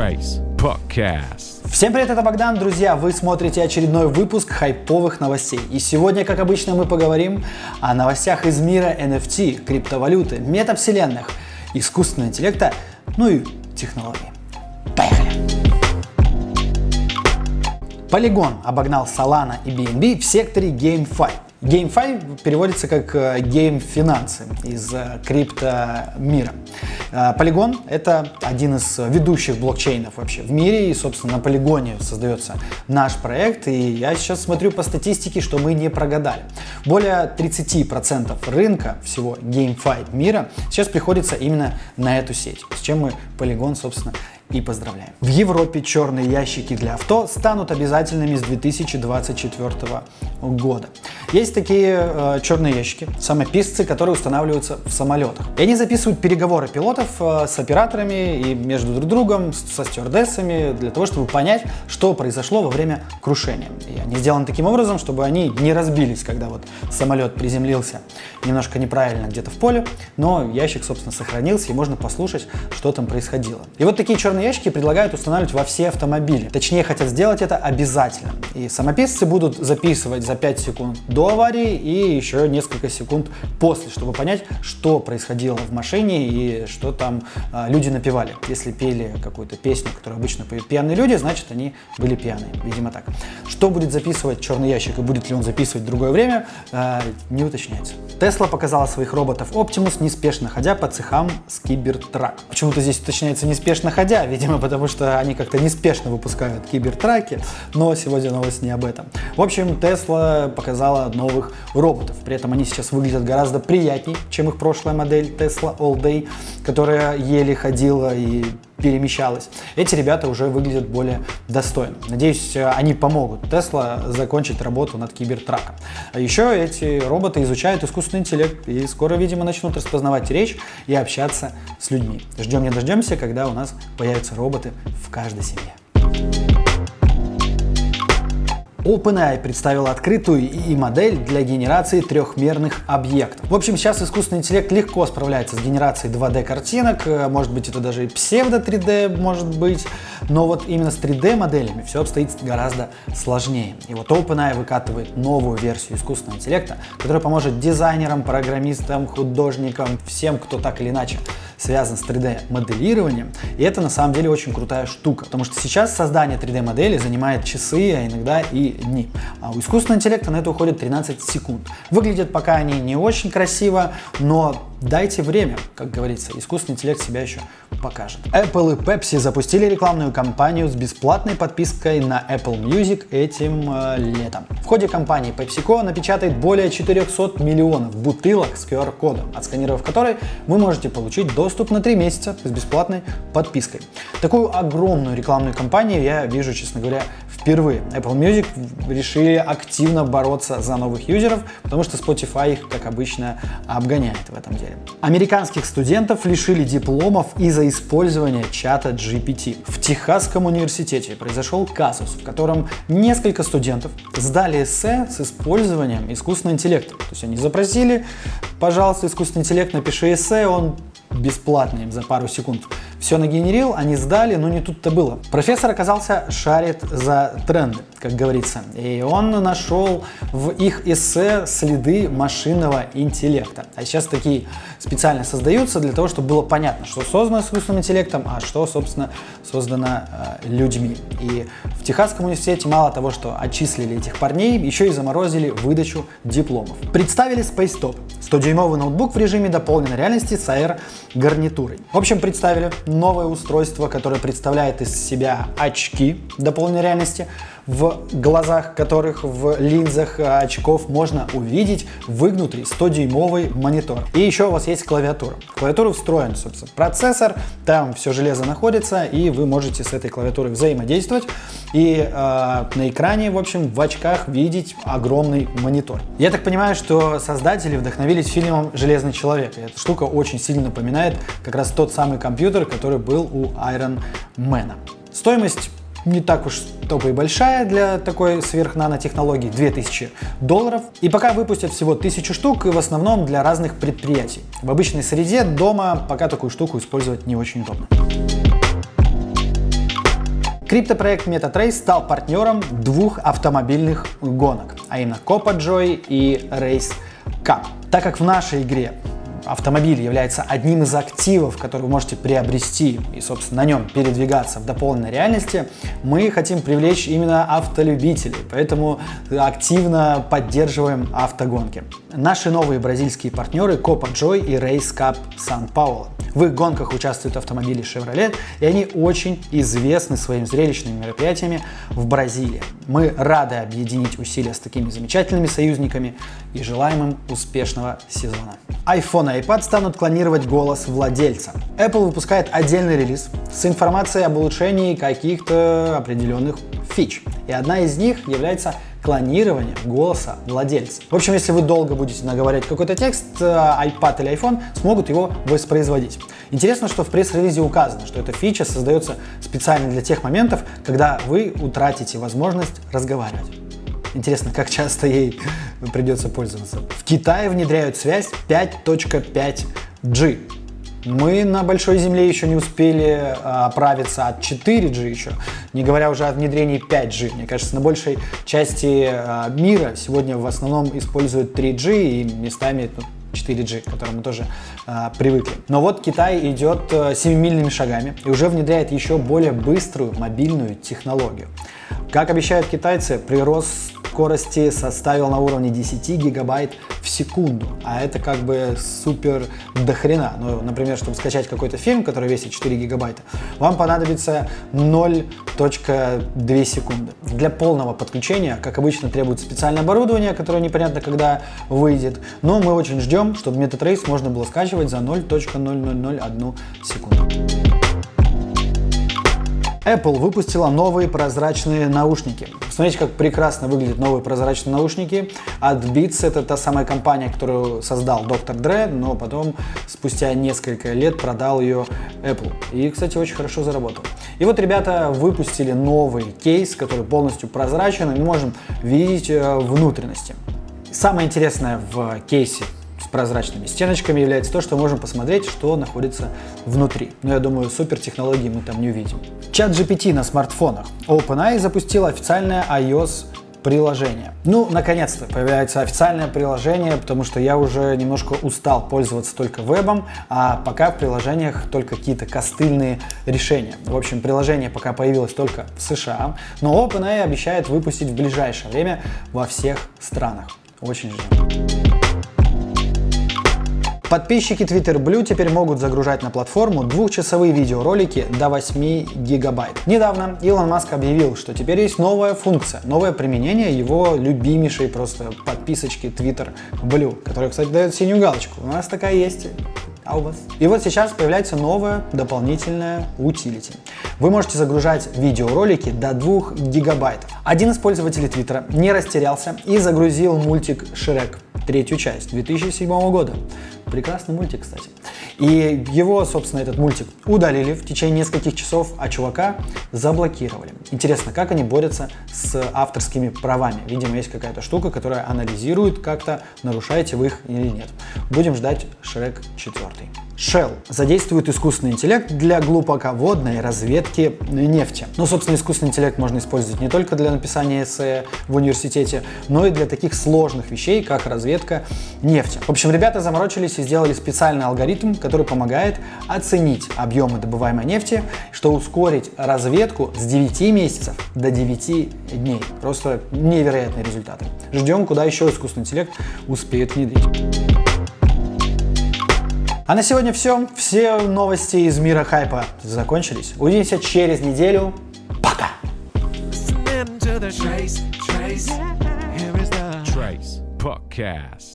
Space Podcast. Всем привет, это Богдан, друзья, вы смотрите очередной выпуск хайповых новостей. И сегодня, как обычно, мы поговорим о новостях из мира NFT, криптовалюты, метавселенных, искусственного интеллекта, ну и технологий. Поехали! Polygon обогнал Solana и BNB в секторе GameFi. GameFi переводится как гейм-финансы из криптомира. Polygon — это один из ведущих блокчейнов вообще в мире, и, собственно, на Polygon создается наш проект, и я сейчас смотрю по статистике, что мы не прогадали. Более 30% рынка всего GameFi мира сейчас приходится именно на эту сеть, с чем мы Polygon, собственно, и поздравляем. В Европе черные ящики для авто станут обязательными с 2024 года. Есть такие черные ящики, самописцы, которые устанавливаются в самолетах. И они записывают переговоры пилотов с операторами и между друг другом, со стюардессами, для того, чтобы понять, что произошло во время крушения. И они сделаны таким образом, чтобы они не разбились, когда вот самолет приземлился немножко неправильно где-то в поле, но ящик, собственно, сохранился, и можно послушать, что там происходило. И вот такие черные ящики предлагают устанавливать во все автомобили. Точнее, хотят сделать это обязательно. И самописцы будут записывать за 5 секунд до аварии и еще несколько секунд после, чтобы понять, что происходило в машине и что там люди напевали. Если пели какую-то песню, которую обычно поют пьяные люди, значит, они были пьяные. Видимо, так. Что будет записывать черный ящик и будет ли он записывать в другое время, не уточняется. Tesla показала своих роботов Optimus, неспешно ходя по цехам с Cybertruck. Почему-то здесь уточняется неспешно ходя, видимо, потому что они как-то неспешно выпускают кибертраки, но сегодня новость не об этом. В общем, Tesla показала новых роботов, при этом они сейчас выглядят гораздо приятнее, чем их прошлая модель Tesla All Day, которая еле ходила и перемещалась. Эти ребята уже выглядят более достойно. Надеюсь, они помогут Tesla закончить работу над кибертраком. А еще эти роботы изучают искусственный интеллект и скоро, видимо, начнут распознавать речь и общаться с людьми. Ждем не дождемся, когда у нас появятся роботы в каждой семье. OpenAI представила открытую ИИ-модель для генерации трехмерных объектов. В общем, сейчас искусственный интеллект легко справляется с генерацией 2D-картинок, может быть, это даже и псевдо-3D может быть, но вот именно с 3D-моделями все обстоит гораздо сложнее. И вот OpenAI выкатывает новую версию искусственного интеллекта, которая поможет дизайнерам, программистам, художникам, всем, кто так или иначе связан с 3D-моделированием. И это на самом деле очень крутая штука, потому что сейчас создание 3D-модели занимает часы, а иногда и дни. А у искусственного интеллекта на это уходит 13 секунд. Выглядят пока они не очень красиво, но дайте время, как говорится, искусственный интеллект себя еще покажет. Apple и Pepsi запустили рекламную кампанию с бесплатной подпиской на Apple Music этим летом. В ходе кампании PepsiCo напечатает более 400 миллионов бутылок с QR-кодом, отсканировав который вы можете получить доступ на 3 месяца с бесплатной подпиской. Такую огромную рекламную кампанию я вижу, честно говоря, впервые. Apple Music решили активно бороться за новых юзеров, потому что Spotify их, как обычно, обгоняет в этом деле. Американских студентов лишили дипломов из-за использования чата GPT. В Техасском университете произошел казус, в котором несколько студентов сдали эссе с использованием искусственного интеллекта. То есть они запросили, пожалуйста, искусственный интеллект, напиши эссе, он бесплатно им за пару секунд все нагенерил, они сдали, но не тут-то было. Профессор оказался шарит за тренды, как говорится, и он нашел в их эссе следы машинного интеллекта. А сейчас такие специально создаются для того, чтобы было понятно, что создано искусственным интеллектом, а что, собственно, создано людьми. И в Техасском университете мало того, что отчислили этих парней, еще и заморозили выдачу дипломов. Представили SpaceTop, 100-дюймовый ноутбук в режиме дополненной реальности с AR-гарнитурой. В общем, представили новое устройство, которое представляет из себя очки дополненной реальности, в глазах которых в линзах очков можно увидеть выгнутый 100-дюймовый монитор. И еще у вас есть клавиатура. В клавиатуру встроен, собственно, процессор, там все железо находится, и вы можете с этой клавиатурой взаимодействовать и на экране, в общем, в очках видеть огромный монитор. Я так понимаю, что создатели вдохновились фильмом «Железный человек». И эта штука очень сильно напоминает как раз тот самый компьютер, который был у Iron Man. Стоимость не так уж только и большая для такой сверхнанотехнологии, $2000. И пока выпустят всего 1000 штук, и в основном для разных предприятий. В обычной среде дома пока такую штуку использовать не очень удобно. Криптопроект MetaTrace стал партнером двух автомобильных гонок, а именно Copa Joy и Race Cup. Так как в нашей игре автомобиль является одним из активов, который вы можете приобрести и, собственно, на нем передвигаться в дополненной реальности, мы хотим привлечь именно автолюбителей, поэтому активно поддерживаем автогонки. Наши новые бразильские партнеры Copa Joy и Race Cup Сан-Паулу. В их гонках участвуют автомобили Chevrolet, и они очень известны своими зрелищными мероприятиями в Бразилии. Мы рады объединить усилия с такими замечательными союзниками и желаем им успешного сезона. iPhone и iPad станут клонировать голос владельца. Apple выпускает отдельный релиз с информацией об улучшении каких-то определенных фич. И одна из них является клонирование голоса владельца. В общем, если вы долго будете наговаривать какой-то текст, iPad или iPhone смогут его воспроизводить. Интересно, что в пресс-релизе указано, что эта фича создается специально для тех моментов, когда вы утратите возможность разговаривать. Интересно, как часто ей придется пользоваться. В Китае внедряют связь 5.5G. Мы на большой земле еще не успели оправиться от 4G еще, не говоря уже о внедрении 5G. Мне кажется, на большей части мира сегодня в основном используют 3G и местами 4G, к которому мы тоже привыкли. Но вот Китай идет 7-мильными шагами и уже внедряет еще более быструю мобильную технологию. Как обещают китайцы, прирост скорости составил на уровне 10 гигабайт в секунду, а это как бы супер дохрена. Ну, например, чтобы скачать какой-то фильм, который весит 4 гигабайта, вам понадобится 0.2 секунды. Для полного подключения, как обычно, требуется специальное оборудование, которое непонятно когда выйдет, но мы очень ждем, чтобы MetaTrace можно было скачивать за 0.0001 секунду. Apple выпустила новые прозрачные наушники. Смотрите, как прекрасно выглядят новые прозрачные наушники от Beats. Это та самая компания, которую создал Dr. Dre, но потом спустя несколько лет продал ее Apple. И, кстати, очень хорошо заработал. И вот ребята выпустили новый кейс, который полностью прозрачен, и мы можем видеть внутренности. Самое интересное в кейсе с прозрачными стеночками является то, что мы можем посмотреть, что находится внутри. Но я думаю, супер технологии мы там не увидим. ChatGPT на смартфонах. OpenAI запустила официальное iOS приложение. Ну, наконец-то появляется официальное приложение, потому что я уже немножко устал пользоваться только вебом, а пока в приложениях только какие-то костыльные решения. В общем, приложение пока появилось только в США, но OpenAI обещает выпустить в ближайшее время во всех странах. Очень ждем. Подписчики Twitter Blue теперь могут загружать на платформу двухчасовые видеоролики до 8 гигабайт. Недавно Илон Маск объявил, что теперь есть новая функция, новое применение его любимейшей просто подписочки Twitter Blue, которая, кстати, дает синюю галочку. У нас такая есть. А у вас? И вот сейчас появляется новая дополнительная утилити. Вы можете загружать видеоролики до 2 гигабайтов. Один из пользователей Твиттера не растерялся и загрузил мультик «Шрек», третью часть 2007 года. Прекрасный мультик, кстати. И его, собственно, этот мультик удалили в течение нескольких часов, а чувака заблокировали. Интересно, как они борются с авторскими правами? Видимо, есть какая-то штука, которая анализирует как-то, нарушаете вы их или нет. Будем ждать Шрек 4. Shell задействует искусственный интеллект для глубоководной разведки нефти. Ну, собственно, искусственный интеллект можно использовать не только для написания эссе в университете, но и для таких сложных вещей, как разведка нефти. В общем, ребята заморочились и сделали специальный алгоритм, который помогает оценить объемы добываемой нефти, что ускорить разведку с 9 месяцев до 9 дней. Просто невероятные результаты. Ждем, куда еще искусственный интеллект успеет внедрить. А на сегодня все. Все новости из мира хайпа закончились. Увидимся через неделю. Пока! Trace Podcast.